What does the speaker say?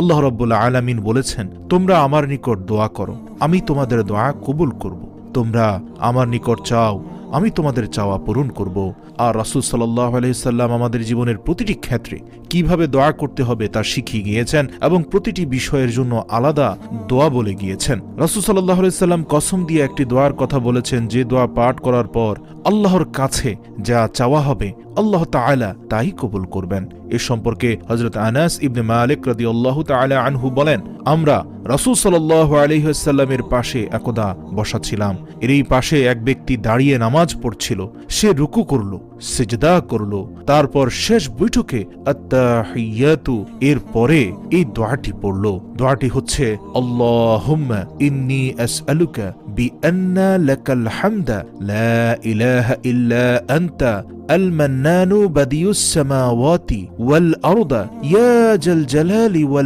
আল্লাহ রাব্বুল আলামিন বলেছেন, তোমরা আমার নিকট দোয়া করো, আমি তোমাদের দোয়া কবুল করব। তোমরা আমার নিকট চাও, আমি তোমাদের চাওয়া পূরণ করব। আর রাসূল সাল্লাল্লাহু আলাইহি সাল্লাম আমাদের জীবনের প্রতিটি ক্ষেত্রে কিভাবে দোয়া করতে হবে তা শিখিয়ে গিয়েছেন এবং প্রতিটি বিষয়ের জন্য আলাদা দোয়া বলে গিয়েছেন। রাসূল সাল্লাল্লাহু আলাইহি সাল্লাম কসম দিয়ে একটি দোয়ার কথা বলেছেন, যে দোয়া পাঠ করার পর আল্লাহর কাছে যা চাওয়া হবে আল্লাহ তাআলা তাই কবুল করবেন। এ সম্পর্কে হযরত আনাস ইবনে মালিক রাদিয়াল্লাহু তাআলা আনহু বলেন, আমরা রাসূল সাল্লাল্লাহু আলাইহি ওয়াসাল্লামের পাশে একদা বসা ছিলাম। এরই পাশে এক ব্যক্তি দাঁড়িয়ে নামাজ পড়ছিল। সে রুকু করল, সিজদা করল, তারপর শেষ বৈঠকে আত্তাহিয়াতু এর পরে এই দোয়াটি পড়ল। দোয়াটি হচ্ছে, আল্লাহুম্মা ইন্নী আসআলুকা বিআন্না লাকাল হামদা লা ইলাহা ইল্লা আনতা المنان بديع السماوات والأرض يا ذا الجلال